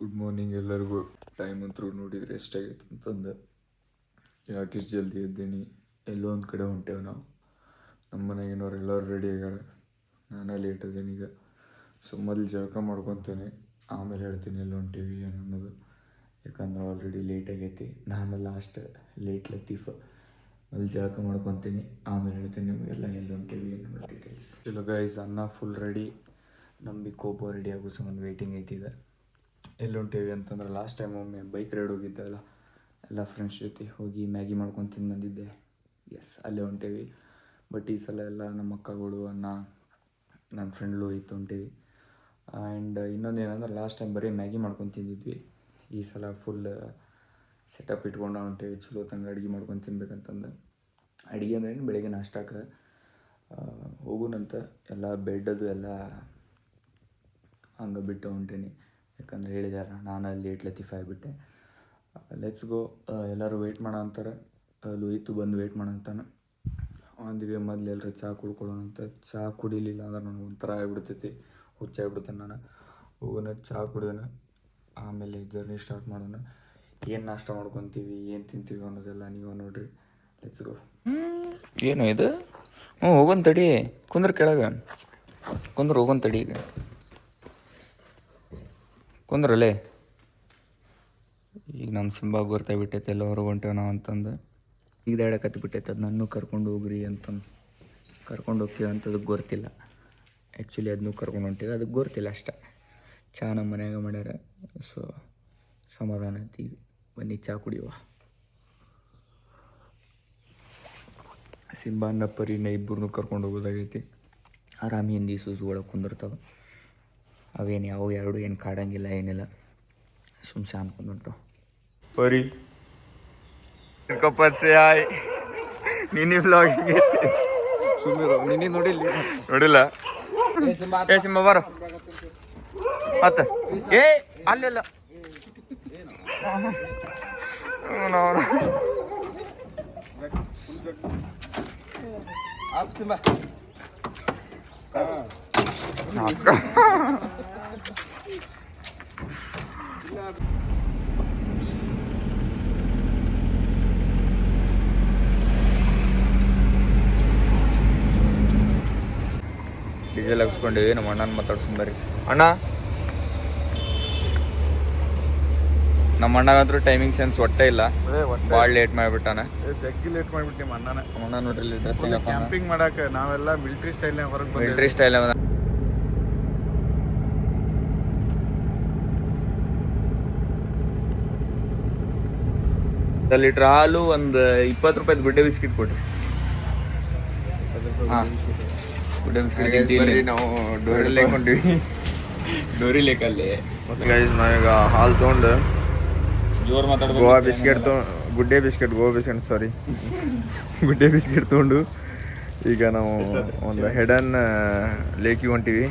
Good morning ಎಲ್ಲರಿಗೂ. Time ಅಂತೂ ನೋಡಿದರೆ ಎಷ್ಟಾಗೈತೆ ಅಂತಂದು ಯಾಕೆ ಇಷ್ಟು ಜಲ್ದಿ ಇದ್ದೀನಿ. ಎಲ್ಲೋ ಒಂದು ಕಡೆ ಹೊಂಟೇವೆ ನಾವು. ನಮ್ಮ ಮನೆಗಿನವ್ರು ಎಲ್ಲರೂ ರೆಡಿ ಆಗ್ಯಾರ, ನಾನೇ ಲೇಟ್ ಇದ್ದೀನಿ ಈಗ. ಸೊ ಮೊದಲು ಜಳಕ ಮಾಡ್ಕೊತೇನೆ, ಆಮೇಲೆ ಹೇಳ್ತೀನಿ ಎಲ್ಲಿ ಹೊಂಟೀವಿ ಏನು ಅನ್ನೋದು. ಯಾಕಂದ್ರೆ ಆಲ್ರೆಡಿ ಲೇಟ್ ಆಗೈತಿ. ನಾನು ಲಾಸ್ಟ್ ಲೇಟ್ ಲತೀಫ್. ಮೊದಲು ಜಳಕ ಮಾಡ್ಕೊತೀನಿ, ಆಮೇಲೆ ಹೇಳ್ತೀನಿ ನಿಮಗೆಲ್ಲ ಎಲ್ಲಿ ಹೊಂಟೀವಿ ಏನು ಡೀಟೇಲ್ಸ್. ಚಲೋ ಗೈಸ್, ಅನ್ನ ಫುಲ್ ರೆಡಿ. ನಮ್ಮ ಕೋಪೋ ರೆಡಿ ಆಗೋ ಸಂಬಂಧ ವೆಯ್ಟಿಂಗ್ ಐತಿ ಈಗ. ಎಲ್ಲಿ ಹೊಂಟೇವಿ ಅಂತಂದ್ರೆ ಲಾಸ್ಟ್ ಟೈಮ್ ಒಮ್ಮೆ ಬೈಕ್ ರೈಡ್ ಹೋಗಿದ್ದೆಲ್ಲ ಎಲ್ಲ ಫ್ರೆಂಡ್ಸ್ ಜೊತೆ ಹೋಗಿ ಮ್ಯಾಗಿ ಮಾಡ್ಕೊಂಡು ತಿಂದು ಬಂದಿದ್ದೆ. ಎಸ್, ಅಲ್ಲೇ ಹೊಂಟೇವಿ. ಬಟ್ ಈ ಸಲ ಎಲ್ಲ ನಮ್ಮ ಅಕ್ಕಗಳು, ಅಣ್ಣ, ನನ್ನ ಫ್ರೆಂಡ್ಲು ಇತ್ತು ಹೊಂಟೇವಿ. ಆ್ಯಂಡ್ ಇನ್ನೊಂದು ಏನಂದ್ರೆ ಲಾಸ್ಟ್ ಟೈಮ್ ಬರೀ ಮ್ಯಾಗಿ ಮಾಡ್ಕೊಂಡು ತಿಂದಿದ್ವಿ. ಈ ಸಲ ಫುಲ್ ಸೆಟಪ್ ಇಟ್ಕೊಂಡು ಹೊಂಟೇವಿ. ಚಲೋ ತಂಗ ಅಡುಗೆ ಮಾಡ್ಕೊಂಡು ತಿನ್ಬೇಕಂತಂದು. ಅಡುಗೆ ಅಂದ್ರೆ ಬೆಳಗ್ಗೆ ನಾಷ್ಟಕ್ಕೆ ಹೋಗೋಣಂತ. ಎಲ್ಲ ಬೆಡ್ಡದು ಎಲ್ಲ ಹಂಗೆ ಬಿಟ್ಟು ಹೊಂಟೇನಿ. ಯಾಕಂದ್ರೆ ಹೇಳಿದಾರ, ನಾನು ಅಲ್ಲಿ ಲೇಟ್ ಲತೀಫ್ ಆಗಿಬಿಟ್ಟೆ. Let's go. ಎಲ್ಲರೂ ವೆಯ್ಟ್ ಮಾಡೋ ಅಂತಾರೆ. ಲೋಹಿತು ಬಂದು ವೆಯ್ಟ್ ಮಾಡಂತಾನೆ. ಒಂದಿಗೆ ಮೊದಲು ಎಲ್ಲರೂ ಚಹಾ ಕುಡ್ಕೊಳ್ಳೋಣಂತ. ಚಹಾ ಕುಡಿಲಿಲ್ಲ ಅಂದ್ರೆ ನನಗೆ ಒಂಥರ ಆಗಿಬಿಡ್ತೈತಿ, ಹುಚ್ಚಾಗ್ಬಿಡ್ತೇನೆ ನಾನು. ಹೋಗೋಣ, ಚಹಾ ಕುಡಿಯೋಣ, ಆಮೇಲೆ ಜರ್ನಿ ಸ್ಟಾರ್ಟ್ ಮಾಡೋಣ. ಏನು ನಾಷ್ಟ ಮಾಡ್ಕೊತೀವಿ, ಏನು ತಿಂತೀವಿ ಅನ್ನೋದೆಲ್ಲ ನೀವು ನೋಡಿರಿ. Let's go. ಏನು ಇದು? ಹೋಗೋಣ ತಡಿ, ಕುಂದ್ರ ಕೆಳಗೆ ಕುಂದ್ರ, ಹೋಗೋಣ ತಡಿ ಈಗ ಕುಂದ್ರಲ್ಲೇ. ಈಗ ನಮ್ಮ ಸಿಂಬಾ ಗೊತ್ತಾಗ್ಬಿಟ್ಟೈತೆ ಎಲ್ಲ ಹೊರಗೆ ಹೊಂಟೇವೆ ನಾವು ಅಂತಂದು. ಈಗ ಹೇಳಕತ್ತಿ ಬಿಟ್ಟೈತೆ ಅದು ನನ್ನೂ ಕರ್ಕೊಂಡು ಹೋಗ್ರಿ ಅಂತಂದು. ಕರ್ಕೊಂಡು ಹೋಗ್ತೀವಿ ಅಂತದಕ್ಕೆ ಗೊತ್ತಿಲ್ಲ. ಆ್ಯಕ್ಚುಲಿ ಅದನ್ನೂ ಕರ್ಕೊಂಡು ಹೊಂಟೀವಿ, ಅದಕ್ಕೆ ಗೊತ್ತಿಲ್ಲ ಅಷ್ಟೇ. ಚಹಾ ನಮ್ಮ ಮನ್ಯಾಗ ಮಾಡ್ಯಾರ, ಸೊ ಸಮಾಧಾನ ಐತಿ. ಈಗ ಬನ್ನಿ ಚಹಾ ಕುಡಿಯುವ. ಸಿಂಬಾನ ಪರಿನ ಇಬ್ಬರನ್ನೂ ಕರ್ಕೊಂಡು ಹೋಗೋದಾಗೈತಿ. ಆರಾಮ್ ಹಿಂದಿ ಸೂಸು ಒಳಗೆ ಕುಂದಿರ್ತಾವೆ. ಅವೇನು ಯಾವ ಎರಡು ಏನು ಕಾಡಂಗಿಲ್ಲ, ಏನಿಲ್ಲ, ಸುಮ್ಸೆ ಅನ್ಕೊಂಡ್ಬಿಟ್ಟು ಪರಿ ಕಪ್ಪಚ್ಚೆ ಆಯ್ ನಿನ್ನೆ ವ್ಲಾಗಿಂಗ್ ಐತಿ. ಸುಮ್ಮನೆ ನಿನ್ನೆ ನೋಡಿಲ್ಲ. ಏ ಸಿಂಬ ಬಾರ ಮತ್ತ. ಏ ಅಲ್ಲೆಲ್ಲ ಡೀಸೆಲ್ ಹಾಕ್ಸ್ಕೊಂಡಿವಿ. ನಮ್ಮ ಅಣ್ಣನ ಮಾತಾಡ್ಸ್ಕೊಂಬರಿ. ಅಣ್ಣ, ನಮ್ಮ ಅಣ್ಣಗಂತೂ ಟೈಮಿಂಗ್ ಸೆನ್ಸ್ ಒಟ್ಟೇ ಇಲ್ಲ. ಭಾಳ ಲೇಟ್ ಮಾಡಿಬಿಟ್ಟಾನ. ಜಗ್ಗಿ ಲೇಟ್ ಮಾಡಿಬಿಟ್ಟು ನಿಮ್ಮ ಅಣ್ಣ ನೋಡ್ರಿ ಡ್ರೆಸ್ ಕ್ಯಾಂಪಿಂಗ್ ಮಾಡಕ್ಕೆ ನಾವೆಲ್ಲ ಮಿಲಿಟರಿ ಸ್ಟೈಲ್ನಾಗ ಹೊರಗೆ ಮಿಲಿಟರಿ ಸ್ಟೈಲ್. 1 ಲೀಟ್ರ್ ಹಾಲು, ಒಂದು 20 ರೂಪಾಯಿದು ಗುಡ್ಡೆ ಬಿಸ್ಕಿಟ್ ಕೊಡ್ರಿ. ಹಾಂ, ಗುಡ್ಡೆ ಬಿಸ್ಕಿಟ್ ನಾವು ಡೋರಿ ಲೇಕೊಂಡಿವಿ. ಡೋರಿ ಲೇಕಲ್ಲಿ ಗೈಸ್ ನಾವೀಗ ಹಾಲು ತೊಗೊಂಡು ಜೋರು ಮಾತಾಡ್ಬೇಕು. ಗೋವಾ ಬಿಸ್ಕೆಟ್ ಗುಡ್ಡೆ ಬಿಸ್ಕೆಟ್ ತೊಗೊಂಡು ಈಗ ನಾವು ಒಂದು ಹೆಡನ್ ಲೇಕಿಗೆ ಹೊಂಟಿವಿ.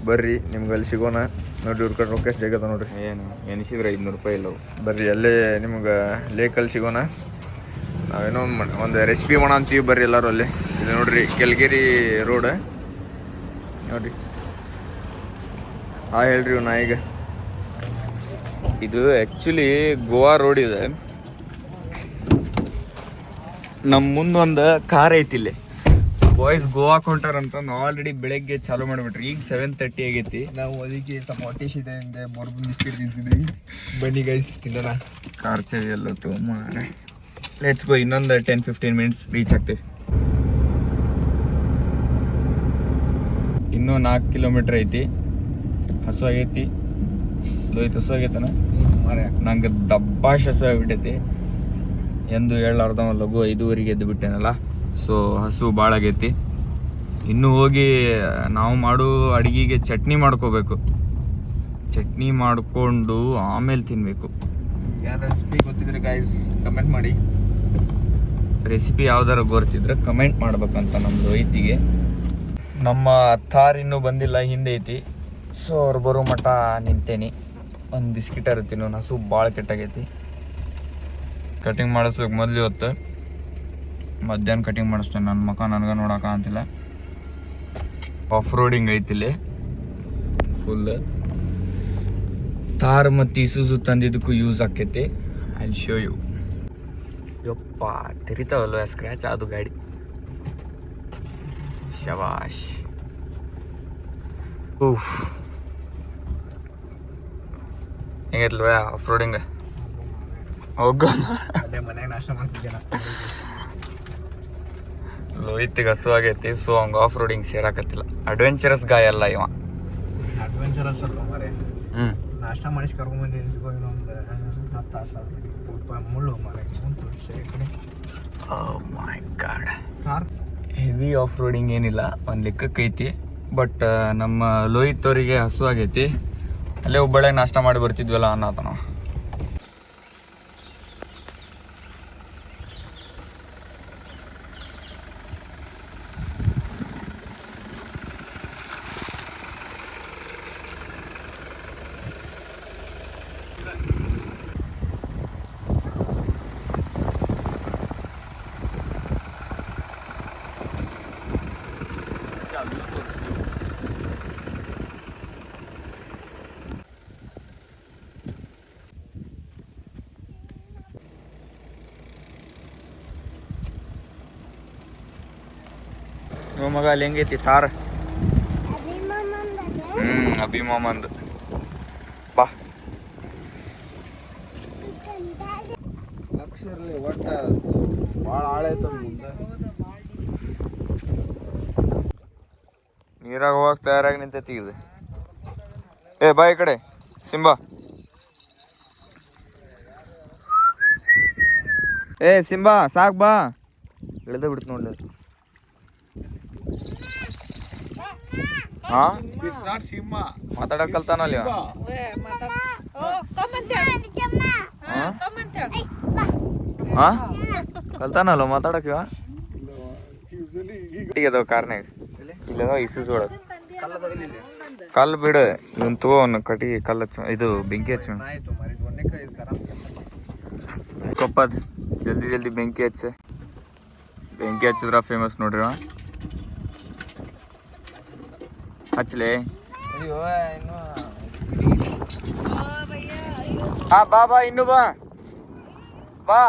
ಬರ್ರಿ, ನಿಮ್ಗೆ ಅಲ್ಲಿ ಸಿಗೋಣ. ನೋಡ್ರಿ ಇವ್ರ ಕಡೆ ರೊಕ್ಕ ಎಷ್ಟು ಜಾಗದ ನೋಡ್ರಿ. ಏನು ಎನಿಸಿದ್ರೆ 500 ರೂಪಾಯಿ ಇಲ್ಲ. ಬರ್ರಿ, ಅಲ್ಲೇ ನಿಮ್ಗೆ ಲೇಕಲ್ಲಿ ಸಿಗೋಣ. ನಾವೇನೋ ಒಂದು ರೆಸಿಪಿ ಮಾಡೋಣ ಅಂತೀವಿ. ಬರ್ರಿ ಎಲ್ಲರೂ ಅಲ್ಲಿ. ಇದು ನೋಡ್ರಿ ಕೆಲ್ಗೇರಿ ರೋಡ್ ನೋಡ್ರಿ. ಹೇಳ್ರಿ ನಾ ಈಗ ಇದು ಆ್ಯಕ್ಚುಲಿ ಗೋವಾ ರೋಡ್ ಇದೆ. ನಮ್ಮ ಮುಂದೊಂದು ಕಾರ್ ಐತಿಲ್ಲಿ. ಬಾಯ್ಸ್ ಗೋವಾಕ್ ಹೊಂಟಾರಂತಂದು ಆಲ್ರೆಡಿ ಬೆಳಗ್ಗೆ ಚಾಲೂ ಮಾಡಿಬಿಟ್ರಿ. ಈಗ 7:30 ಆಗೈತಿ. ನಾವು ಅದಕ್ಕೆ ಸ್ವಲ್ಪ ಹೊಟ್ಟೆ ಇದೆ ಹಿಂದೆ ಬೋರ್ಬನ್ ಬಿಸ್ಕೆಟ್ ತಿಂತಿದ್ವಿ. ಬನ್ನಿ ಗೈಸ್ ತಿನ್ನೋಣ. ಕಾರ್ ಚಳಿ ಎಲ್ಲ ತೊಗೊಂಬ. Let's go. ಇನ್ನೊಂದು 10-15 ಮಿನಿಟ್ಸ್ ರೀಚ್ ಆಗ್ತೀವಿ. ಇನ್ನೂ 4 ಕಿಲೋಮೀಟ್ರ್ ಐತಿ. ಹಸು ಆಗೈತಿ. ಲೋಹಿತ್ ಹಸು ಆಗೈತನ. ನಂಗೆ ದಬ್ಬಾಶ್ ಹಸು ಆಗಿಬಿಟ್ಟೈತಿ. ಎಂದು ಹೇಳಾರ್ದ ಲಘು 5:15 ಎದ್ದು ಬಿಟ್ಟೇನಲ್ಲ. ಸೊ ಹಸು ಭಾಳ ಆಗೈತಿ. ಇನ್ನೂ ಹೋಗಿ ನಾವು ಮಾಡೋ ಅಡುಗೆಗೆ ಚಟ್ನಿ ಮಾಡ್ಕೋಬೇಕು. ಚಟ್ನಿ ಮಾಡಿಕೊಂಡು ಆಮೇಲೆ ತಿನ್ನಬೇಕು. ಯಾರು ರೆಸಿಪಿ ಗೊತ್ತಿದ್ರೆ ಗೈಸ್ ಕಮೆಂಟ್ ಮಾಡಿ. ರೆಸಿಪಿ ಯಾವ್ದಾರು ಗೊತ್ತಿದ್ರೆ ಕಮೆಂಟ್ ಮಾಡ್ಬೇಕಂತ ನಮ್ಮ ಲೋಹಿತಿಗೆ. ನಮ್ಮ ಥಾರ್ ಇನ್ನೂ ಬಂದಿಲ್ಲ, ಹಿಂದೆ ಐತಿ. ಸೊ ಅವ್ರು ಬರೋ ಮಟ್ಟ ನಿಂತೇನಿ. ಒಂದು ಬಿಸ್ಕಿಟ್ ಇರ್ತೀನಿ. ಒಂದು ಹಸು ಭಾಳ ಕೆಟ್ಟಾಗೈತಿ. ಕಟಿಂಗ್ ಮಾಡಿಸ್ಬೇಕು ಮೊದಲು. ಇವತ್ತು ಮಧ್ಯಾಹ್ನ ಕಟಿಂಗ್ ಮಾಡಿಸ್ತೇನೆ. ನನ್ನ ಮಕ್ಕ ನನಗೆ ನೋಡೋಕ್ಕಾಗಂತಿಲ್ಲ. ಆಫ್ ರೋಡಿಂಗ್ ಐತಿಲ್ಲಿ ಫುಲ್. ಥಾರ್ ಮತ್ತು ಇಸುಜು ತಂದಿದ್ದಕ್ಕೂ ಯೂಸ್ ಆಕೈತಿ. I will show you. ಯಪ್ಪ ತೆರಿತಾವಲ್ವ ಸ್ಕ್ರ್ಯಾಚ್ ಅದು ಗಾಡಿ. ಶಬಾಷ್. ಊಫ್ ಹೆಂಗೈತ್ಲ್ವ ಆಫ್ ರೋಡಿಂಗ್? ಹೋಗ ಮನ್ಯಾಗ ನಾಷ್ಟ ಮಾಡ್ತಿದ್ದೇನೆ. ಲೋಹಿತಿಗೆ ಹಸು ಆಗೈತಿ, ಸೊ ಹಂಗೆ ಆಫ್ ರೋಡಿಂಗ್ ಸೇರಾಕತ್ತಿಲ್ಲ. ಅಡ್ವೆಂಚರಸ್ ಗಾಯ ಅಲ್ಲ ಇವ. ಅಡ್ವೆಂಚರಸ್ ಅಲ್ಲ ಮರೆ. ನಾಷ್ಟ ಮಾಡಿಸಿ ಕರ್ಕೊಂಡ್ಬಂದಿದ್ದೀನಿ ಇನ್ನೊಂದು 10 ತಾಸು ಮುಳ್ಳು ಮರೆ ಮೈ ಗಾಡ್. ಹೆವಿ ಆಫ್ ರೋಡಿಂಗ್ ಏನಿಲ್ಲ, ಒಂದು ಲೆಕ್ಕಕ್ಕೆ ಐತಿ. ಬಟ್ ನಮ್ಮ ಲೋಹಿತ್ ಅವರಿಗೆ ಹಸು ಆಗೈತಿ, ಅಲ್ಲೇ ಒಬ್ಬಳೆ ನಾಷ್ಟ ಮಾಡಿ ಬರ್ತಿದ್ವಲ್ಲ ಅನ್ನತ ನಾವು. ಮಗ ಅಲ್ಲಿ ಹೆಂಗೈತಿ ಥಾರ್? ಅಭಿಮಾಮಂದ್ ಬಾ. ಲಕ್ಷ ಇರಲಿ ಒಟ್ಟು ಭಾಳ ಆಳೈತ ಮುಂದೆ. ನೀರಾಗ ಹೋಗಕ್ಕೆ ತಯಾರಾಗಿ ನಿಂತೈತಿ ಇದು. ಏ ಬಾ ಈ ಕಡೆ ಸಿಂಬಾ. ಏ ಸಿಂಬಾ ಸಾಕ್ ಬಾ. ಇಳ್ದ ಬಿಡ್ತು ನೋಡ್ಲಿ. ಹಾ ಮಾತಾಡಕ್ ಕಲ್ತಾನಲ್ಲಿ ಹಾ ಕಲ್ತಾನಲ್ಲ ಮಾತಾಡಕ್ ಇವ. ಅದಾವ ಕಾರ್ನಾಗ ಇಲ್ಲದ ಇಸುಸ್ ಒಳಗ ಕಲ್ಲು ಬಿಡು. ಇವನ್ ತಗೋ ಅವ್ನ ಕಟ್ಟಿಗೆ ಕಲ್ಲು ಹಚ್ಚು, ಇದು ಬೆಂಕಿ ಹಚ್ಚು. ಕೊಪ್ಪದ್ ಜಲ್ದಿ ಜಲ್ದಿ ಬೆಂಕಿ ಹಚ್ಚ. ಬೆಂಕಿ ಹಚ್ಚಿದ್ರ ಫೇಮಸ್ ನೋಡ್ರಿ ಅವ. ಹಚ್ಚಲೇ. ಹಾ ಬಾ ಬಾ ಇನ್ನು ಬಾ ಬಾ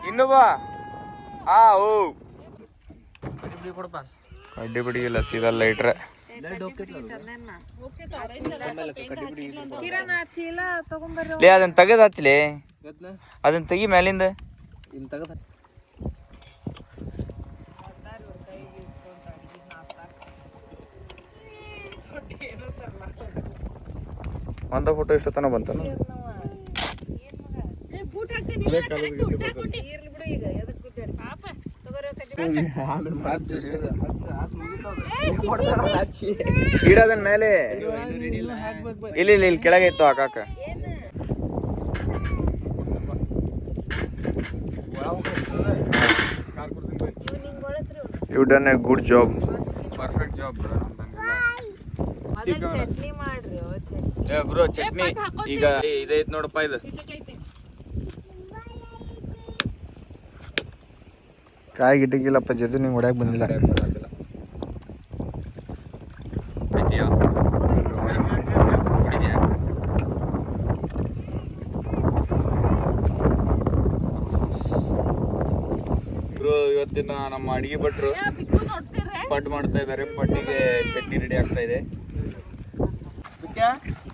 ಇನ್ನು ಬಾ. ಹಾ ಓ ಕಡ್ಡಿ ಬಿಡಿ ಇಲ್ಲ ಸೀದಾ ಲೈಟ್ರೆ. ಅದನ್ನ ತೆಗೆದು ಹಚ್ಚಲಿ, ಅದನ್ನ ತೆಗಿ ಮ್ಯಾಲಿಂದ. ಒಂದ ಫೋಟೋ ಎಷ್ಟು ತನ ಬಂತ? ಇಡೋದನ್ ಮೇಲೆ ಇಲ್ಲಿ ಇಲ್ಲಿ ಕೆಳಗೆ ಇತ್ತು ಹಾಕಾಕ. You done a good job. Perfect job bro. Chutney ಈಗ ಇದೈತ್ ನೋಡಪ್ಪ. ಇದು ಕಾಯಿ ಗಿಟ್ಟಿಗಿಲ್ಲಪ್ಪ ಜೊತೆ ನಿಂಗೆ ಹೊಡ್ಯಾಕ್ ಬಂದಿಲ್ಲ. ಬ್ರೋ ಇವತ್ತಿನ ನಮ್ಮ ಅಡಿಗೆ ಭಟ್ರು ಪಡ್ ಮಾಡ್ತಾ ಇದ್ದಾರೆ. ಪಡ್ಡಿಗೆ ಚಟ್ನಿ ರೆಡಿ ಆಗ್ತಾ ಇದೆ.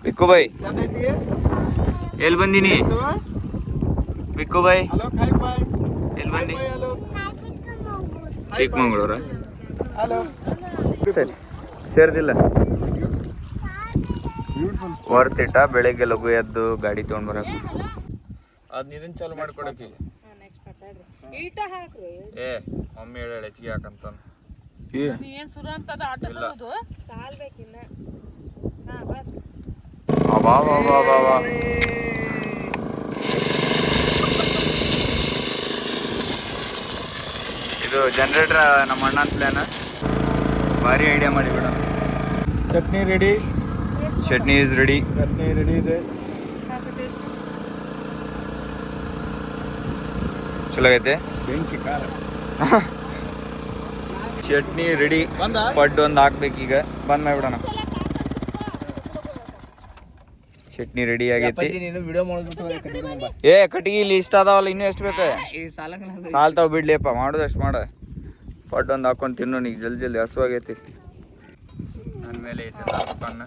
ಬಿಕ್ಕು ಬಾಯ್ ಎಲ್ಲಿ ಬಂದೀನಿ? ಬಿಕ್ಕು ಬಾಯ್ ಎಲ್ಲಿ ಬಂದಿ? ಚಿಕ್ಕಮಂಗ್ಳೂರ ಸೇರ್ದಿಲ್ಲ. ವರ್ತಿಟ್ಟ ಬೆಳಗ್ಗೆ ಲಘು ಎದ್ದು ಗಾಡಿ ತಗೊಂಡ್ ಬರಕ್. ಅದ್ ಇದನ್ ಚಾಲು ಮಾಡ್ಕೊಡಕ್ಕೆ. ಏ ಮಮ್ಮಿ ಹೇಳ ಹೆಚ್ಚಿಗೆ ಹಾಕಂತ. ಇದು ಜನರೇಟರ್ ನಮ್ಮ ಅಣ್ಣನ ಪ್ಲಾನ್. ಭಾರಿ ಐಡಿಯಾ ಮಾಡಿ ಬಿಡ. Chutney ready. Chutney is ready. Chutney ready ಇದೆ. ಚಲೋ ಐತೆ. ಬೆಂಕಿ ಖಾರ. ಚಟ್ನಿ ರೆಡಿ. ಪಡ್ಡು ಒಂದು ಹಾಕ್ಬೇಕೀಗ. ಬಂದ್ ಮಾಡ್ಬಿಡೋಣ. ಚಟ್ನಿ ರೆಡಿ ಆಗೈತಿ. ನೀನು ವಿಡಿಯೋ ಮಾಡೋದು ಏ ಕಟ್ಟಿಗೆ ಇಲ್ಲಿ ಇಷ್ಟ ಅದಾವಲ್ಲ, ಇನ್ನೂ ಎಷ್ಟು ಬೇಕು? ಸಾಲ್ತಾವ್ ಬಿಡ್ಲಿಪ್ಪ, ಮಾಡೋದಷ್ಟು ಮಾಡ. ಪಡ್ಡು ಒಂದು ಹಾಕೊಂಡು ತಿನ್ನು, ನೀಗ ಜಲ್ದಿ ಹಸುವಾಗೈತಿ. ನನ್ನ ಮೇಲೆ ಐತೆ ದುಕಾನ.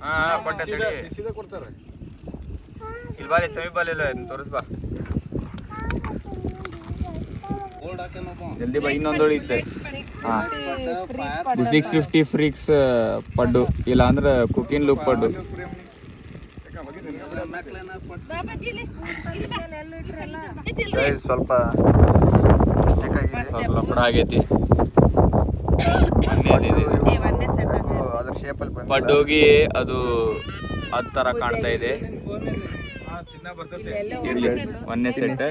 ಹಾಂ ಕೊಟ್ಟೆ ತಡಿ. ಕೊಡ್ತಾರೆ ಇಲ್ಲಿ ಬಾಲಿ ಸಮೀಪಲ್ಲ ತೋರಿಸ್ಬಾ. ಜಲ್ದಿ ಬಾ, ಇನ್ನೊಂದು ಉಳಿಯುತ್ತೆ. ಹಾಂ, ಇದು 650 ಫ್ರೀಕ್ಸ್ ಪಡ್ಡು, ಇಲ್ಲ ಅಂದ್ರೆ ಕುಕಿಂಗ್ ಲುಕ್ ಪಡ್ಡು. ಸ್ವಲ್ಪ ಲಫಡ ಆಗೈತಿ. ಅದ್ರ ಶೇಪಲ್ಲಿ ಪಡ್ಡು ಹೋಗಿ ಅದು ಥರ ಕಾಣ್ತಾ ಇದೆ. ಒಂದೇ ಸೆಟ್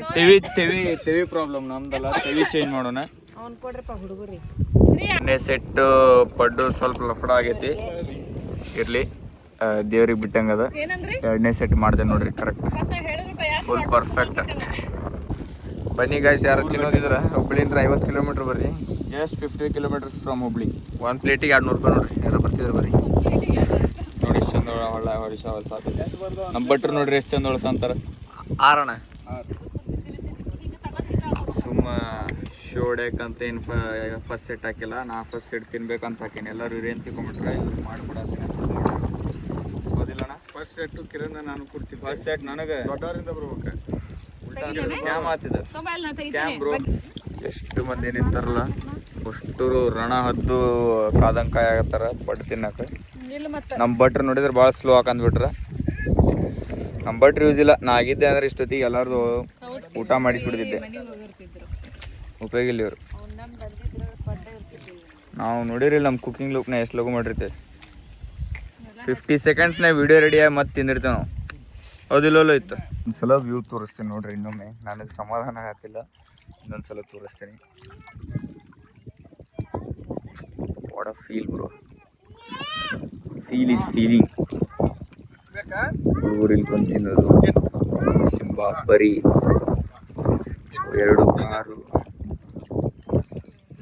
ತೆವಿ ಪ್ರಾಬ್ಲಮ್ ನಮ್ದಲ್ಲ, ತೆವಿ ಚೇಂಜ್ ಮಾಡೋಣ. ಒಂದೇ ಸೆಟ್ ಪಡ್ಡು ಸ್ವಲ್ಪ ಲಫಡ ಆಗೈತಿ, ಇರ್ಲಿ ದೇವ್ರಿಗೆ ಬಿಟ್ಟಂಗದ. ಎರಡನೇ ಸೆಟ್ ಮಾಡಿದೆ ನೋಡ್ರಿ, ಕರೆಕ್ಟ್ ಫುಲ್ ಪರ್ಫೆಕ್ಟ್. ಬನ್ನಿ ಗಾಯ್ಸ್, ಯಾರು ತಿನ್ನೋದಿದ್ರೆ ಹುಬ್ಳಿಯಿಂದ 50 ಕಿಲೋಮೀಟ್ರ್ ಬರ್ರಿ, ಜಸ್ಟ್ 50 ಕಿಲೋಮೀಟರ್ಸ್ ಫ್ರಮ್ ಹುಬ್ಳಿ. ಒಂದು ಪ್ಲೇಟಿಗೆ 200 ರೂಪಾಯಿ ನೋಡ್ರಿ, ಯಾರು ಬರ್ತಿದ್ರು ಬರ್ರಿ. ನೋಡಿ ಎಷ್ಟು ಚಂದ ಹೊಳಿಸ ಹೊಲ್ಸ. ನಮ್ಮ ಭಟ್ರು ನೋಡ್ರಿ ಎಷ್ಟು ಚಂದ ಹೊಳ್ಸ ಅಂತಾರೆ. ಆರಣ ಸುಮ್ಮ ಶೋಡಕ್ಕಂತ ಏನು ಫಸ್ಟ್ ಸೆಟ್ ಹಾಕಿಲ್ಲ, ನಾ ಫಸ್ಟ್ ಸೆಟ್ ತಿನ್ಬೇಕಂತ ಹಾಕೀನಿ. ಎಲ್ಲರೂ ಇರೇನು ತಿಳ್ಕೊಂಬಿಟ್ರೆ ಮಾಡ್ಕೊಡತ್ತೀನಿ. ಹೌದಿಲ್ಲಣ್ಣ? ಫಸ್ಟ್ ಸೆಟ್ಟು ಕಿರಣ್ ನಾನು ಕೊಡ್ತೀನಿ. ಫಸ್ಟ್ ಸೆಟ್ ನನಗೆ ದೊಡ್ಡವರಿಂದ ಬರ್ಬೇಕು. ಸ್ಕ್ಯಾಮ್ ಆಗ್ತಿದೆ, ಸ್ಕ್ಯಾಮ್ ಬ್ರೋ. ಎಷ್ಟು ಮಂದಿ ನಿಂತಾರಲ್ಲ, ಅಷ್ಟು ರಣ ಹದ್ದು ಕಾದಂಕಾಯಿ ಆಗತ್ತಾರ ಪಡ್ಡು ತಿನ್ನಕ್ಕೆ. ನಮ್ಮ ಭಟ್ರು ನೋಡಿದ್ರೆ ಭಾಳ ಸ್ಲೋ ಹಾಕಂದ್ಬಿಟ್ರ. ನಮ್ಮ ಭಟ್ರು ಯೂಸ್ ಇಲ್ಲ. ನಾ ಆಗಿದ್ದೆ ಅಂದ್ರೆ ಇಷ್ಟೊತ್ತಿಗೆ ಎಲ್ಲಾರ್ದು ಊಟ ಮಾಡಿಸ್ಬಿಡ್ತಿದ್ದೆ. ಉಪಯೋಗ ಇಲ್ಲ ಇವರು. ನಾವು ನೋಡಿರಿಲ್ಲ ನಮ್ಮ ಕುಕಿಂಗ್ ಲುಕ್ನ ಎಷ್ಟು ಲಗು ಮಾಡಿರ್ತೇವೆ. 50 ಸೆಕೆಂಡ್ಸ್ನಾಗ ವಿಡಿಯೋ ರೆಡಿಯಾಗಿ ಮತ್ತೆ ತಿಂದಿರ್ತೇವೆ ನಾವು. ಹೌದಿಲ್ಲೋ ಇತ್ತು. ಒಂದ್ಸಲ ವ್ಯೂ ತೋರಿಸ್ತೀನಿ ನೋಡ್ರಿ, ಇನ್ನೊಮ್ಮೆ ನನಗೆ ಸಮಾಧಾನ ಆಗ್ತಿಲ್ಲ, ಇನ್ನೊಂದ್ಸಲ ತೋರಿಸ್ತೀನಿ. What a feel bro, feel is feeling. ಊರಿಗೆ ಬಂದು ತಿನ್ನೋದು, ಸಿಂಬಾ ಪರಿ, 2 ಕಾರು,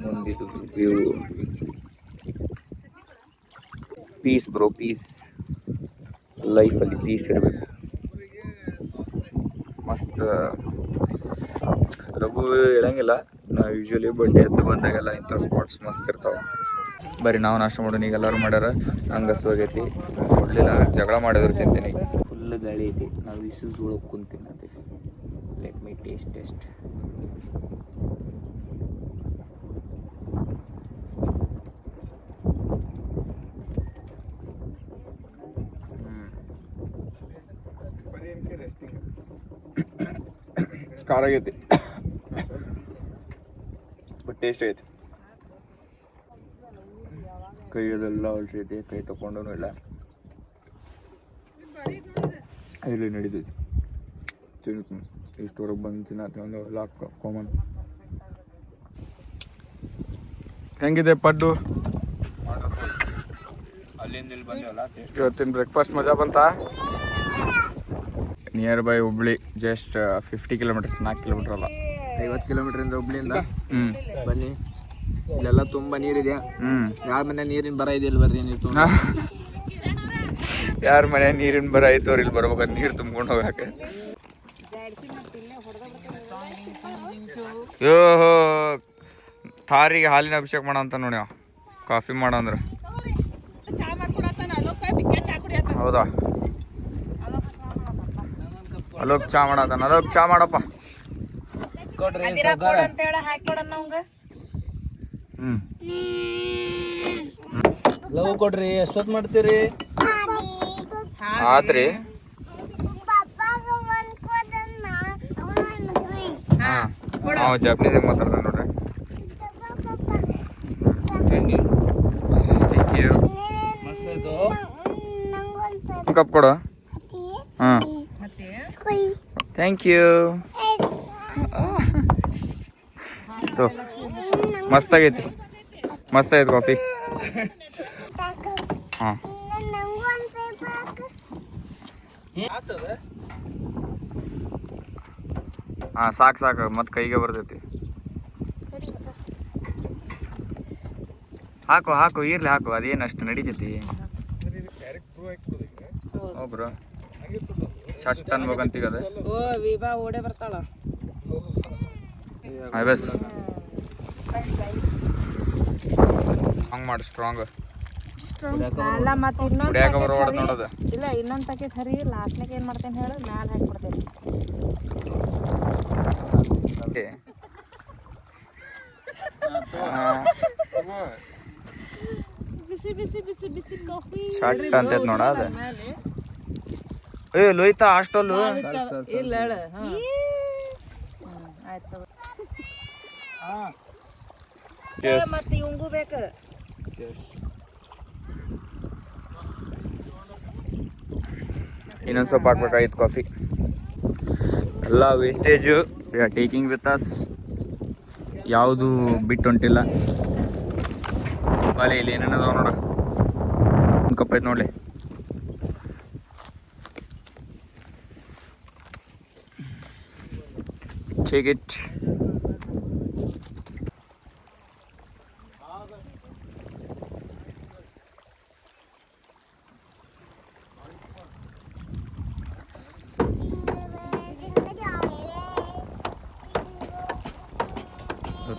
ಮುಂದಿದು ವ್ಯೂ. Peace bro, peace. ಲೈಫಲ್ಲಿ ಪೀಸ್ ಇರಬೇಕು. ಮಸ್ತ್ ಲಘು ಹೇಳಂಗಿಲ್ಲ ನಾವು ಯೂಶ್ವಲಿ, ಬಟ್ ಎದ್ದು ಬಂದಾಗೆಲ್ಲ ಇಂಥ ಸ್ಪಾಟ್ಸ್ ಮಸ್ತ್ ಇರ್ತಾವೆ. ಬರೀ ನಾವು ನಾಷ್ಟ ಮಾಡೋಣ, ಈಗ ಎಲ್ಲರೂ ಮಾಡ್ಯಾರ. ಹಂಗೆ ಹಸುವಾಗೈತಿ, ಕೊಡಲಿಲ್ಲ ಜಗಳ ಮಾಡಿದ್ರು ತಿಂತೀನಿ. ಫುಲ್ ಗಾಳಿ ಐತಿ, ನಾವು ಇಸೂಸ್ ಒಳಗೆ ಕುಂತೀನಿ ಅಂತೀವಿ. ಲೆಟ್ ಮೈ ಟೇಸ್ಟ್. ಖಾರ ಆಗೈತಿ ಬಟ್ ಟೇಸ್ಟ್ ಐತಿ. ಕೈಯದೆಲ್ಲ ಹೊಲ್ಸೈತಿ, ಕೈ ತಗೊಂಡು ಇಲ್ಲ, ಇಲ್ಲಿ ನಡೀತೈತಿ. ತಿನ್ತೀನಿ ಇಷ್ಟವರೆಗೆ ಬಂದು ತಿನ್ನತ್ತೆ ಒಂದು ಎಲ್ಲ ಕಾಮನ್. ಹೆಂಗಿದೆ ಪಡ್ಡು? ಅಲ್ಲಿಂದ ಇಲ್ಲಿ ಬಂದೇವಲ್ಲ, ಇವತ್ತಿನ ಬ್ರೇಕ್ಫಾಸ್ಟ್ ಮಜಾ ಬಂತಾ? Nearby Hubli, just 50 kilometres, 4 kilometre ಅಲ್ಲ, 50 ಕಿಲೋಮೀಟರ್ ಹುಬ್ಳಿಯಿಂದ. ಬನ್ನಿ, ಇಲ್ಲೆಲ್ಲ ತುಂಬಾ ನೀರಿದೆ. ಯಾರ ಮನೆ ನೀರಿನ ಬರ ಇದೆ, ಇಲ್ಲಿ ಬರ್ರಿ ನೀರು ತುಂಬ. ಯಾರ ಮನೆ ನೀರಿನ ಬರ ಐತವ್ರ ಇಲ್ಲಿ ಬರ್ಬೇಕಂತ ನೀರು ತುಂಬ್ಕೊಂಡು ಹೋಗಕ್ಕೆ. ಯೋಹೋ, ಥಾರಿಗೆ ಹಾಲಿನ ಅಭಿಷೇಕ ಮಾಡೋ ಅಂತ ನೋಡಿ, ಕಾಫಿ ಮಾಡೋ ಅಂದ್ರೆ. ಹೌದಾ? ಅಲೋಕ್ ಚಾ ಮಾಡತ್ತಾನ. ಅಲೋಕ್ ಚಾ ಮಾಡಪ್ಪ. ಲವ್ ಕೊಡ್ರಿ. ಎಷ್ಟೊತ್ತು ಮಾಡ್ತೀರಿ? ಆತ್ರಿ. ನಾವು ಜಾಪನೀಸ್ ಮಾತಾಡ್ತಾನೆ ನೋಡ್ರಿ. Thank you. ಕಪ್ ಕೊಡು. ಹಾಂ, ಥ್ಯಾಂಕ್ ಯು. ಮಸ್ತಾಗೈತಿ, ಮಸ್ತಾಗೈತಿ ಕಾಫಿ. ಹಾಂ, ಹಾಂ ಸಾಕು, ಮತ್ತೆ ಕೈಗೆ ಬರ್ತೈತಿ. ಹಾಕು ಇರ್ಲಿ, ಹಾಕು, ಅದೇನು ಅಷ್ಟು ನಡೀತೈತಿ. ಓ ಬ್ರೋ ಚಟ್ ಅನ್ಬೇಕಂತೀಗ ಅದ ಓ ವಿಭಾ ಓಡೇ ಬರ್ತಾಳ ಬಸ್ ಹಂಗೆ ಮಾಡಿ ಸ್ಟ್ರಾಂಗ್ ಅಲ್ಲ ಮತ್ತೆ ಇನ್ನೊಂದು ಕುಡಿಯಾಕ ಬರೋದು ನೋಡೋದು ಇಲ್ಲ ಇನ್ನೊಂದು ಪ್ಯಾಕೆಟ್ ಹರಿ ಲಾಸ್ಟ್ನಾಗ ಏನು ಮಾಡ್ತೇನೆ ಹೇಳು ಮ್ಯಾಲೆ ಹಾಕ್ಬಿಡ್ತೇನೆ ಬಿಸಿ ಬಿಸಿ ಬಿಸಿ ಬಿಸಿ ಕಾಫಿ ಚಟ್ ಅಂತೈತೆ ನೋಡ ಅದ ಏ ಲೋಯ್ತಾ ಹಾಸ್ಟೆಲ್ ಇಲ್ಲ ಹೇಳು ಆಯ್ತು ಮತ್ತೆ ಇವಂಗೂ ಬೇಕು ಇನ್ನೊಂದು ಸ್ವಲ್ಪ ಹಾಕ್ಬೇಕಾಗಿತ್ತು ಕಾಫಿ ಎಲ್ಲ wastage we are taking with us ಯಾವುದು ಬಿಟ್ಟು ಹೊಂಟಿಲ್ಲ ಬಾಲೆ ಇಲ್ಲಿ ಏನೇನದಾವ ನೋಡ ಒಂದು ಕಪ್ ಐತೆ ನೋಡಲಿ ಟೇಕ್ ಇಟ್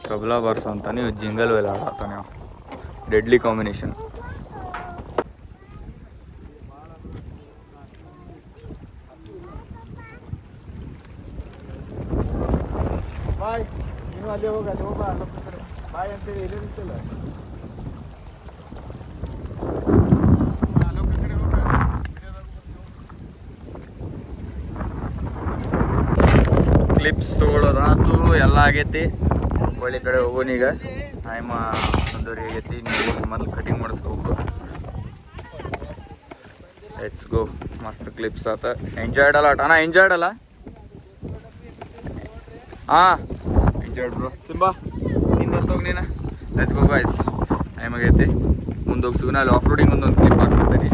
ತಬಲಾ ಬಾರ್ಸ್ ಅಂತ ನೀವು ಜಿಂಗಲ್ ವೆಲ್ ಆಡತ್ತಾನೆ ಡೆಡ್ಲಿ ಕಾಂಬಿನೇಷನ್ ಬಾಯ್ ನೀನು ಅಲ್ಲಿ ಹೋಗ ಬಾಯ್ ಅಂತೇಳಿ ಎಲ್ಲಿ ನಿಂತಿಲ್ಲ ಕ್ಲಿಪ್ಸ್ ತೊಗೊಳೋದಾತು ಎಲ್ಲ ಆಗೈತಿ ಒಳ್ಳೆ ಕಡೆ ಹೋಗೋನೀಗ ಟೈಮ ಒಂದೂವರೆ ಆಗೈತಿ ನೀವು ಮೊದಲು ಕಟಿಂಗ್ ಮಾಡಿಸ್ಕೋಬೇಕು ಲೆಟ್ಸ್ ಗೋ ಮಸ್ತ್ ಕ್ಲಿಪ್ಸ್ ಆತ ಎಂಜಾಯ್ಡ್ ಅಲ್ಲ ಅಣ್ಣ ಎಂಜಾಯ್ಡ್ ಅಲ್ಲ ಹಾಂ ಎಂಜಾಯ್ಡ್ ಬ್ರೋ ಸಿಂಬಾ ನಿಂದು ಹೊರ್ತೋಗಿ ನೀನು ಲೆಟ್ಸ್ ಗೋ ಗಾಯ್ಸ್ ಟೈಮ್ ಆಗೈತಿ ಮುಂದೆ ಹೋಗಿ ಸಿಗೋಣ ಅಲ್ಲಿ ಆಫ್ ರೋಡಿಂಗ್ ಒಂದೊಂದು ಕ್ಲಿಪ್ ಹಾಕ್ತಿದ್ದೀನಿ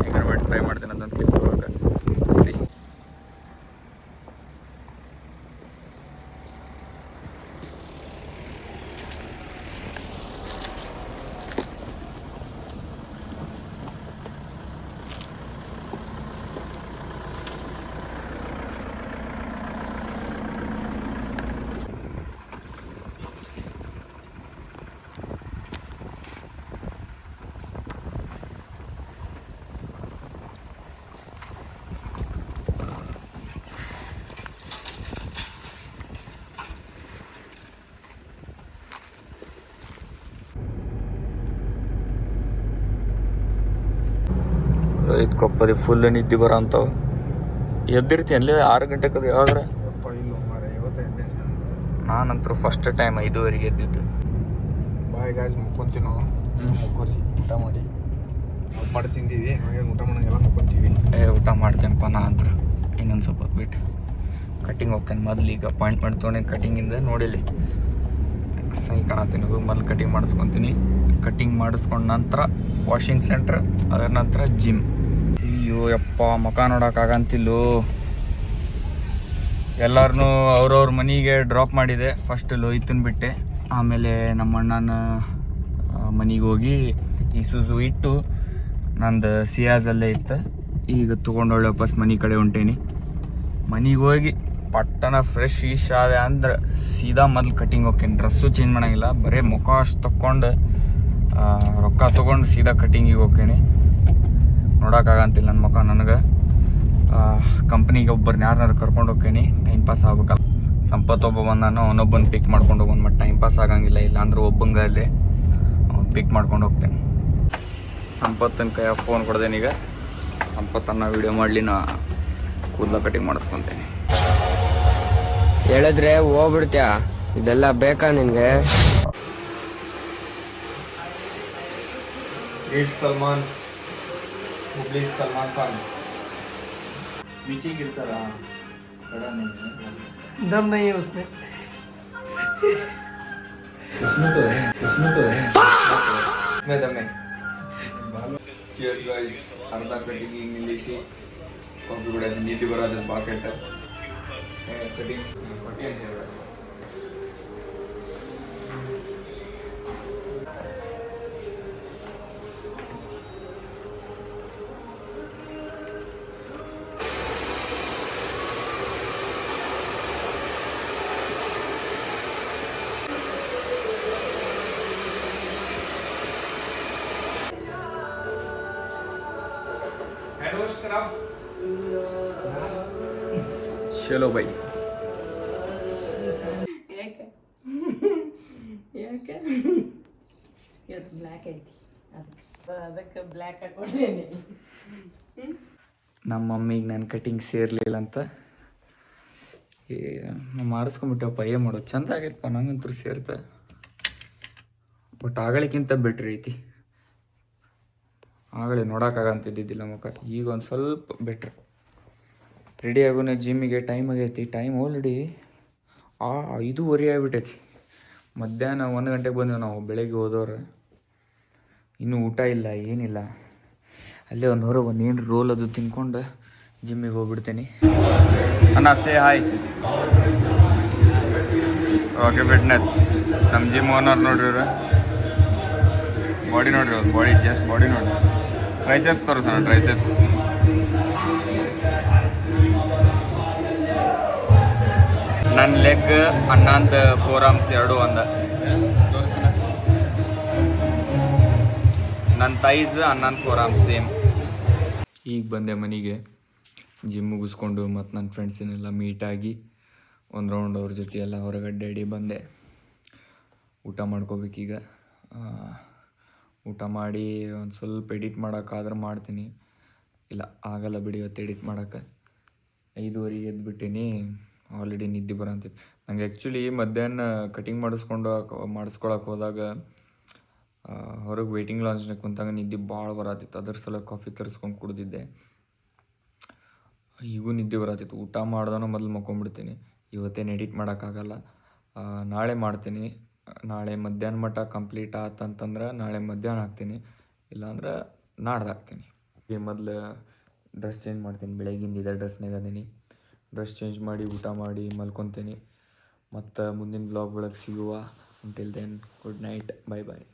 ಹೆಂಗಾರ ಮಾಡಿ ಟ್ರೈ ಮಾಡ್ತೀನಿ ಅದೊಂದು ಕ್ಲಿಪ್ ತೊಗೊಳಕ್ಕೆ ಸಿ ಇದು ಕೊಪ್ಪದಿ ಫುಲ್ ನಿದ್ದೆ ಬರೋ ಅಂತಾವ ಎದ್ದಿರ್ತಿ ಅಲ್ಲಿ 6 ಗಂಟೆಗೆ ಅದು ಯಾವಾಗ್ರೆ ನಾನಂತರೂ ಫಸ್ಟ್ ಟೈಮ್ 5:30 ಎದ್ದಿದ್ದು ಬಾಯ್ ಗಾಯ್ಸ್ ಮುಕ್ಕೊಂತೀವಿ ನಾವು ಮುಕ್ಕೋರಿ ಊಟ ಮಾಡಿ ನಾವು ಪಡ್ ತಿಂದೀವಿ ಊಟ ಮಾಡೋಂಗೆಲ್ಲ ಮುಕ್ಕೊಂತೀವಿ ಊಟ ಮಾಡ್ತೇನಪ್ಪ ನಾ ಅಂತ ಇನ್ನೊಂದು ಸ್ವಲ್ಪ ಹೊತ್ತು ಬಿಟ್ಟು ಕಟಿಂಗ್ ಹೋಗ್ತೇನೆ ಮೊದಲು ಈಗ ಅಪಾಯಿಂಟ್ಮೆಂಟ್ ತೊಗೊಂಡು ಕಟಿಂಗಿಂದ ನೋಡಿಲಿ ಸೈ ಕಾಣತ್ತೀನಿ ಮೊದಲು ಕಟಿಂಗ್ ಮಾಡಿಸ್ಕೊತೀನಿ ಕಟಿಂಗ್ ಮಾಡಿಸ್ಕೊಂಡ ನಂತರ ವಾಷಿಂಗ್ ಸೆಂಟ್ರ್ ಅದರ ನಂತರ ಜಿಮ್ ಅಯ್ಯೋ ಯಪ್ಪ ಮುಖ ನೋಡೋಕ್ಕಾಗಂತಿಲ್ಲೋ ಎಲ್ಲರನ್ನೂ ಅವ್ರವ್ರ ಮನೆಗೆ ಡ್ರಾಪ್ ಮಾಡಿದೆ ಫಸ್ಟ್ ಲೋಹಿತನ ಬಿಟ್ಟೆ ಆಮೇಲೆ ನಮ್ಮ ಅಣ್ಣನ ಮನೆಗೆ ಹೋಗಿ ಈ ಸುಸು ಇಟ್ಟು ನಂದು ಸಿಯಾಜಲ್ಲೇ ಇತ್ತು ಈಗ ತೊಗೊಂಡೊಳ್ಳೆ ವಾಪಸ್ ಮನೆ ಕಡೆ ಹೊಂಟೇನಿ ಮನೆಗೆ ಹೋಗಿ ಪಟ್ಟಣ ಫ್ರೆಶ್ ಈಶ್ ಆದೆ ಅಂದ್ರೆ ಸೀದಾ ಮೊದಲು ಕಟಿಂಗ್ ಹೋಗ್ತೀನಿ ಡ್ರೆಸ್ಸು ಚೇಂಜ್ ಮಾಡೋಂಗಿಲ್ಲ ಬರೀ ಮುಖ ಅಷ್ಟು ತೊಗೊಂಡು ರೊಕ್ಕ ತೊಗೊಂಡು ಸೀದಾ ಕಟಿಂಗಿಗೆ ಹೋಗ್ತೀನಿ ನೋಡೋಕ್ಕಾಗಂತಿಲ್ಲ ನನ್ನ ಮುಖ ನನಗೆ ಕಂಪ್ನಿಗೆ ಒಬ್ಬರನ್ನ ಯಾರನ್ನಾರು ಕರ್ಕೊಂಡು ಹೋಗ್ತೀನಿ ಟೈಮ್ ಪಾಸ್ ಆಗ್ಬೇಕಲ್ಲ ಸಂಪತ್ ಒಬ್ಬ ಬಂದಾನು ಅವನೊಬ್ಬನ ಪಿಕ್ ಮಾಡ್ಕೊಂಡು ಹೋಗೋನು ಮತ್ತು ಟೈಮ್ ಪಾಸ್ ಆಗಂಗಿಲ್ಲ ಇಲ್ಲಾಂದ್ರೆ ಒಬ್ಬಂಗ ಅಲ್ಲಿ ಅವ್ನು ಪಿಕ್ ಮಾಡ್ಕೊಂಡು ಹೋಗ್ತೇನೆ ಸಂಪತ್ತನ ಕೈ ಫೋನ್ ಕೊಡ್ದೇನೀಗ ಸಂಪತ್ತನ್ನು ವೀಡಿಯೋ ಮಾಡಲಿ ನಾ ಕೂದಲ ಕಟಿಂಗ್ ಮಾಡಿಸ್ಕೊತೇನೆ ಹೇಳಿದ್ರೆ ಹೋಗ್ಬಿಡ್ತ್ಯಾ ಇದೆಲ್ಲ ಬೇಕಾ ನಿನ್ಗೆ ಸಲ್ಮಾನ್ ಹುಬ್ಳಿ ಸಲ್ಮಾನ್ ಖಾನ್ मीटिंग इतना बड़ा नहीं है दम नहीं है उसमें उसमें तो है मैं दम नहीं cheers guys अर्धा कटिंग इंग्लिश कॉफी बड़ा नीति बड़ा जब बाकेट है कटिंग कटिंग है ಚಲೋ ಬೈ. ಯಾಕೆ ಯಾಕೆ ಇವತ್ತು ಬ್ಲ್ಯಾಕ್ ಐತಿ ಅದಕ್ಕೆ ಬ್ಲ್ಯಾಕ್ ಹಾಕೊಂಡೇನಿ. ನಮ್ಮ ಮಮ್ಮಿಗೆ ನನ್ನ ಕಟಿಂಗ್ ಸೇರ್ಲಿಲ್ಲ ಅಂತ ಮಾಡಿಸ್ಕೊಂಬಿಟ್ಟೆವಪ್ಪ. ಏನು ಮಾಡೋದು, ಚಂದ ಆಗೈತಪ್ಪ, ನಂಗಂತೂ ಸೇರ್ತ. ಬಟ್ ಆಗಳಿಗಿಂತ ಬೆಟ್ರ್ ಐತಿ. ಆಗಲೇ ನೋಡೋಕ್ಕಾಗಂತಿದ್ದಿದ್ದಿಲ್ಲ ಮುಖ, ಈಗ ಒಂದು ಸ್ವಲ್ಪ ಬೆಟ್ರ್. ರೆಡಿ ಆಗೋಣ ಜಿಮ್ಮಿಗೆ. ಟೈಮ್ ಆಗೈತಿ. Time already 5:30 ಆಗಿಬಿಟ್ಟೈತಿ. ಮಧ್ಯಾಹ್ನ 1 ಗಂಟೆಗೆ ಬಂದೇವು ನಾವು, ಬೆಳಗ್ಗೆ ಹೋದವ್ರು. ಇನ್ನೂ ಊಟ ಇಲ್ಲ, ಏನಿಲ್ಲ. ಅಲ್ಲೇ ಹೊರಗೆ ಏನು ರೋಲ್ ಅದು ತಿನ್ಕೊಂಡು ಜಿಮ್ಮಿಗೆ ಹೋಗ್ಬಿಡ್ತೇನೆ. ಅಣ್ಣ ಸೇ ಹಾಯ್. ಓಕೆ ಫಿಟ್ನೆಸ್ ನಮ್ಮ ಜಿಮ್ ಓನರ್ ನೋಡ್ರಿ ಇವ್ರು. ಬಾಡಿ ನೋಡ್ರಿ, ಅವ್ರು ಬಾಡಿ ಜಸ್ಟ್ ಬಾಡಿ ನೋಡ್ರಿ. ಟ್ರೈಸೆಪ್ಸ್ ತೋರಿಸೋಣ, ಟ್ರೈಸೆಪ್ಸ್. ನನ್ನ ಲೆಗ್ ಅಣ್ಣಂದ 4 ಆರ್ಮ್ಸ್ 2 ಒಂದ ತೋರಿಸೋಣ. ನನ್ನ ಥೈಸ್ ಅಣ್ಣಂದು 4 ಆರ್ಮ್ಸ್ ಸೇಮ್. ಈಗ ಬಂದೆ ಮನೆಗೆ, ಜಿಮ್ ಮುಗಿಸ್ಕೊಂಡು ಮತ್ತು ನನ್ನ ಫ್ರೆಂಡ್ಸನ್ನೆಲ್ಲ ಮೀಟಾಗಿ ಒಂದು ರೌಂಡ್ ಅವ್ರ ಜೊತೆ ಎಲ್ಲ ಹೊರಗಡೆ ಅಡ್ಡಾಡಿ ಬಂದೆ. ಊಟ ಮಾಡ್ಕೋಬೇಕೀಗ. ಊಟ ಮಾಡಿ ಒಂದು ಸ್ವಲ್ಪ ಎಡಿಟ್ ಮಾಡೋಕ್ಕಾದ್ರೆ ಮಾಡ್ತೀನಿ, ಇಲ್ಲ ಆಗಲ್ಲ ಬಿಡಿ ಇವತ್ತು ಎಡಿಟ್ ಮಾಡೋಕ್ಕೆ. 5:30 ಎದ್ಬಿಟ್ಟಿನಿ. ಆಲ್ರೆಡಿ ನಿದ್ದೆ ಬರೋಂತಿತ್ತು ನನಗೆ. ಆ್ಯಕ್ಚುಲಿ ಮಧ್ಯಾಹ್ನ ಕಟಿಂಗ್ ಮಾಡಿಸ್ಕೊಳಕ್ಕೆ ಹೋದಾಗ ಹೊರಗೆ ವೇಟಿಂಗ್ ಲಾಂಜ್ನಾಗ ಕುಂತಾಗ ನಿದ್ದೆ ಭಾಳ ಬರತ್ತಿತ್ತು. ಅದ್ರ ಸಲ ಕಾಫಿ ತರಿಸ್ಕೊಂಡು ಕುಡ್ದಿದ್ದೆ. ಈಗೂ ನಿದ್ದೆ ಬರತ್ತಿತ್ತು. ಊಟ ಮಾಡ್ದಾನ ಮೊದಲು ಮಕ್ಕೊಂಡ್ಬಿಡ್ತೀನಿ. ಇವತ್ತೇನು ಎಡಿಟ್ ಮಾಡೋಕ್ಕಾಗಲ್ಲ, ನಾಳೆ ಮಾಡ್ತೀನಿ. ನಾಳೆ ಮಧ್ಯಾಹ್ನ ಮಟ್ಟ ಕಂಪ್ಲೀಟ್ ಆತಂತಂದ್ರೆ ನಾಳೆ ಮಧ್ಯಾಹ್ನ ಹಾಕ್ತೀನಿ, ಇಲ್ಲಾಂದ್ರೆ ನಾಡ್ದು ಹಾಕ್ತೀನಿ. ಈಗ ಮೊದಲು ಡ್ರೆಸ್ ಚೇಂಜ್ ಮಾಡ್ತೀನಿ. ಬೆಳಗ್ಗಿಂದ ಇದೇ ಡ್ರೆಸ್ನಾಗ ಅದೀನಿ. ಡ್ರೆಸ್ ಚೇಂಜ್ ಮಾಡಿ ಊಟ ಮಾಡಿ ಮಲ್ಕೊತೀನಿ. ಮತ್ತು ಮುಂದಿನ ಬ್ಲಾಗ್ ಒಳಗೆ ಸಿಗುವ. Until then good night, bye ಬಾಯ್.